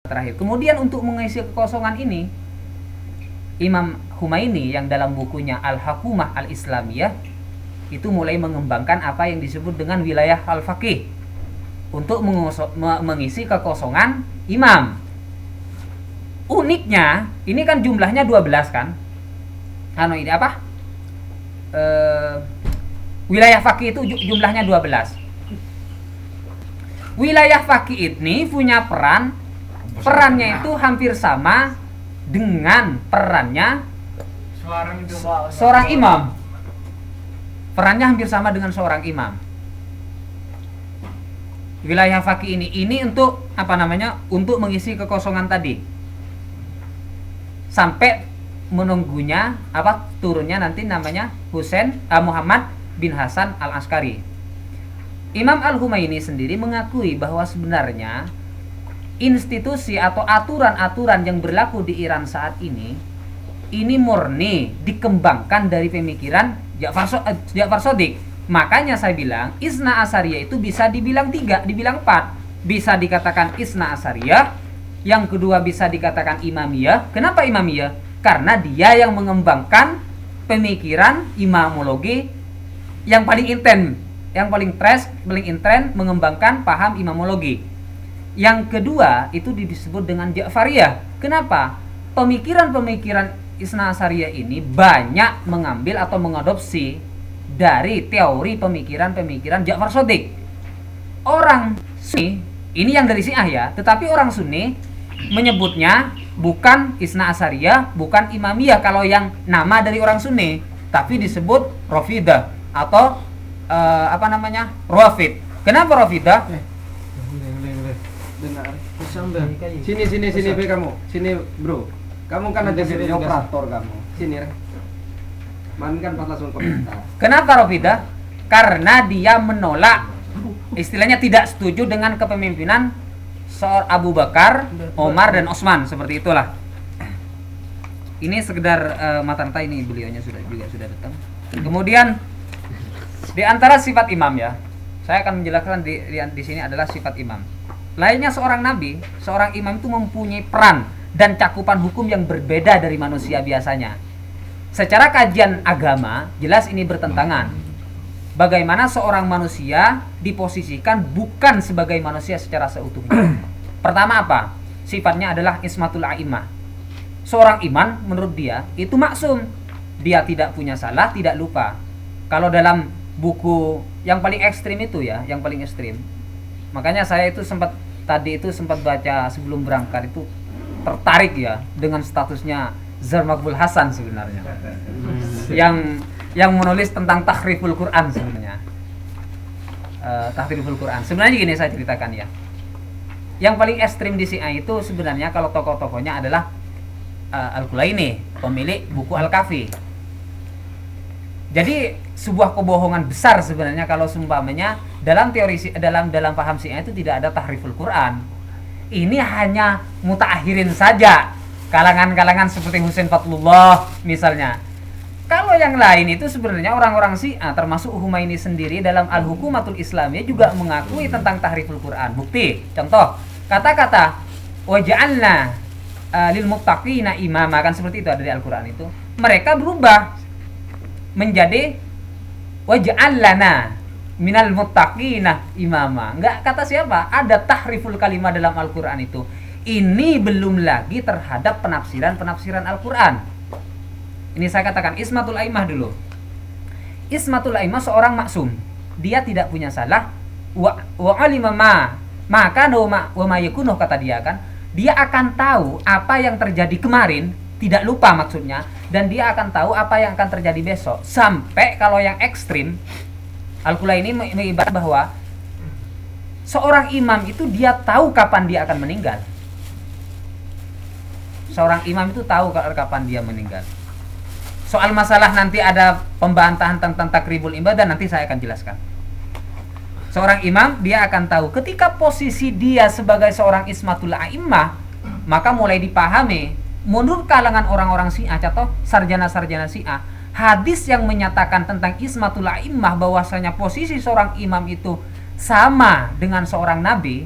terakhir. Kemudian untuk mengisi kekosongan ini, Imam Humaini yang dalam bukunya Al-Hakumah Al-Islamiyah itu mulai mengembangkan apa yang disebut dengan wilayah al-faqih untuk mengisi kekosongan imam. Uniknya, ini kan jumlahnya 12 kan? Ini apa? Wilayah faqih itu jumlahnya 12. Wilayah faqih ini punya perannya itu hampir sama dengan perannya seorang imam. Perannya hampir sama dengan seorang imam. Wilayah faqih ini untuk untuk mengisi kekosongan tadi. Sampai menunggunya turunnya nanti namanya Muhammad bin Hasan Al-Askari. Imam Al-Humaini sendiri mengakui bahwa sebenarnya institusi atau aturan-aturan yang berlaku di Iran saat ini murni dikembangkan dari pemikiran Ja'far Shadiq. Makanya saya bilang Isna Asariyah itu bisa dibilang 3, dibilang 4. Bisa dikatakan Isna Asariyah, yang kedua bisa dikatakan Imamiyah. Kenapa Imamiyah? Karena dia yang mengembangkan pemikiran imamologi yang paling intens, yang paling intens mengembangkan paham imamologi. Yang kedua itu disebut dengan Ja'fariyah. Kenapa? Pemikiran-pemikiran Isna Asariyah ini banyak mengambil atau mengadopsi dari teori pemikiran Ja'far Shadiq. Orang Sunni, ini yang dari Syiah ya, tetapi orang Sunni menyebutnya bukan Isna Asariyah, bukan Imamiyah kalau yang nama dari orang Sunni, tapi disebut Rafidah atau Rafid. Kenapa Rafidah? Sini kamu. Sini bro. Kamu kan ada jadi operator kamu. Sini Rek. Kan pas langsung komentar. Kenapa Rafidah? Karena dia menolak, istilahnya tidak setuju dengan kepemimpinan Abu Bakar, Omar dan Utsman, seperti itulah. Ini sekedar mata-mata, ini beliaunya sudah datang. Kemudian di antara sifat imam ya, saya akan menjelaskan di sini adalah sifat imam. Lainnya seorang nabi, seorang imam itu mempunyai peran dan cakupan hukum yang berbeda dari manusia biasanya. Secara kajian agama, jelas ini bertentangan. Bagaimana seorang manusia diposisikan bukan sebagai manusia secara seutuhnya. Pertama apa? Sifatnya adalah ismatul a'immah. Seorang iman menurut dia itu maksum. Dia tidak punya salah, tidak lupa. Kalau dalam buku yang paling ekstrim itu ya, yang paling ekstrim. Makanya saya itu sempat baca sebelum berangkat itu tertarik ya dengan statusnya Zar Maqbul Hasan sebenarnya. Yang menulis tentang tahriful Quran sebenarnya. Tahriful Quran. Sebenarnya gini saya ceritakan ya. Yang paling ekstrim di Syiah itu sebenarnya kalau tokoh-tokohnya adalah Al-Kulaini, pemilik buku Al-Kafi. Jadi sebuah kebohongan besar sebenarnya kalau seumpamanya dalam teori dalam paham Syiah itu tidak ada tahriful Quran. Ini hanya mutaakhirin saja, kalangan-kalangan seperti Husain Fathullah misalnya. Kalau yang lain itu sebenarnya orang-orang Syiah termasuk Humaini sendiri dalam Al-Hukumatul Islamiyah juga mengakui tentang tahriful Quran. Bukti, contoh, kata-kata waja'alna lil muttaqina imama, kan seperti itu ada di Al-Quran itu. Mereka berubah menjadi waja'allana minal muttaqina imama. Enggak kata siapa? Ada tahriful kalimah dalam Al-Quran itu. Ini belum lagi terhadap penafsiran Al-Quran. Ini saya katakan ismatul a'immah dulu. Ismatul a'immah seorang maksum. Dia tidak punya salah. Wa alima maka wa ma yakunu, kata dia kan. Dia akan tahu apa yang terjadi kemarin, tidak lupa maksudnya, dan dia akan tahu apa yang akan terjadi besok. Sampai kalau yang ekstrim, Al-Kulaini mengibarat bahwa seorang imam itu dia tahu kapan dia akan meninggal. Seorang imam itu tahu kapan dia meninggal. Soal masalah nanti ada pembantahan tentang takribul ibadah, nanti saya akan jelaskan. Seorang imam dia akan tahu ketika posisi dia sebagai seorang ismatul a'immah, maka mulai dipahami menurut kalangan orang-orang Syiah atau sarjana-sarjana Syiah, hadis yang menyatakan tentang ismatul a'immah bahwasanya posisi seorang imam itu sama dengan seorang nabi,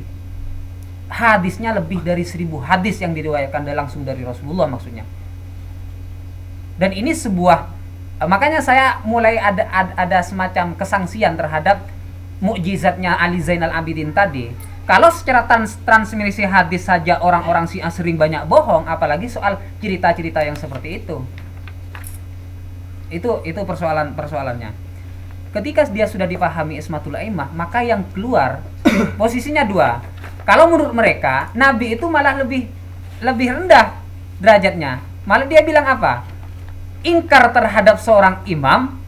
hadisnya lebih dari 1000 hadis yang diriwayatkan langsung dari Rasulullah maksudnya. Dan ini sebuah makanya saya mulai ada semacam kesangsian terhadap mukjizatnya Ali Zainal Abidin tadi. Kalau secara transmisi hadis saja orang-orang Syiah sering banyak bohong, apalagi soal cerita-cerita yang seperti itu. Itu persoalannya. Ketika dia sudah dipahami ismatul a'immah, maka yang keluar posisinya dua. Kalau menurut mereka, Nabi itu malah lebih rendah derajatnya. Malah dia bilang apa? Ingkar terhadap seorang imam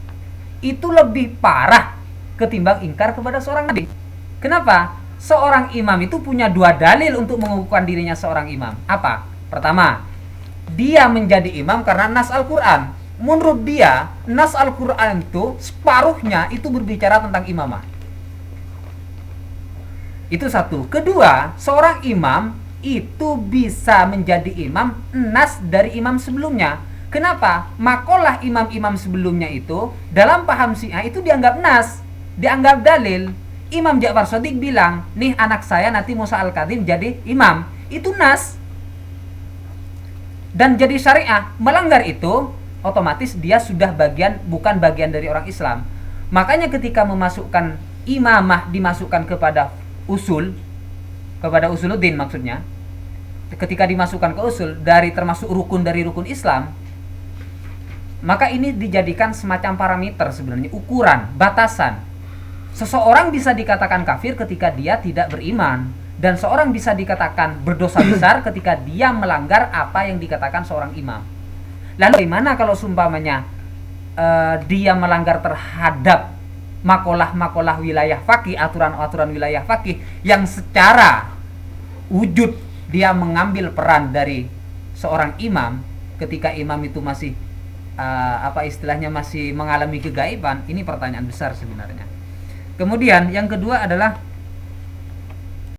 itu lebih parah ketimbang ingkar kepada seorang nabi. Kenapa? Seorang imam itu punya dua dalil untuk mengukuhkan dirinya seorang imam. Apa? Pertama, dia menjadi imam karena nas Al-Quran. Menurut dia, nas Al-Quran itu separuhnya itu berbicara tentang imamah. Itu satu. Kedua, seorang imam itu bisa menjadi imam nas dari imam sebelumnya. Kenapa? Makalah imam-imam sebelumnya itu dalam paham Syiah itu dianggap nas, dianggap dalil. Imam Ja'far Shadiq bilang, nih anak saya nanti Musa Al-Kadhim jadi imam. Itu nas. Dan jadi syariah. Melanggar itu, otomatis dia sudah bukan bagian dari orang Islam. Makanya ketika memasukkan imamah dimasukkan kepada usuluddin maksudnya, ketika dimasukkan ke usul termasuk rukun dari rukun Islam, maka ini dijadikan semacam parameter sebenarnya, ukuran, batasan. Seseorang bisa dikatakan kafir ketika dia tidak beriman, dan seorang bisa dikatakan berdosa besar ketika dia melanggar apa yang dikatakan seorang imam. Lalu bagaimana kalau seumpamanya dia melanggar terhadap makalah wilayah fakih, aturan-aturan wilayah fakih yang secara wujud dia mengambil peran dari seorang imam ketika imam itu masih masih mengalami kegaiban. Ini pertanyaan besar sebenarnya. Kemudian yang kedua adalah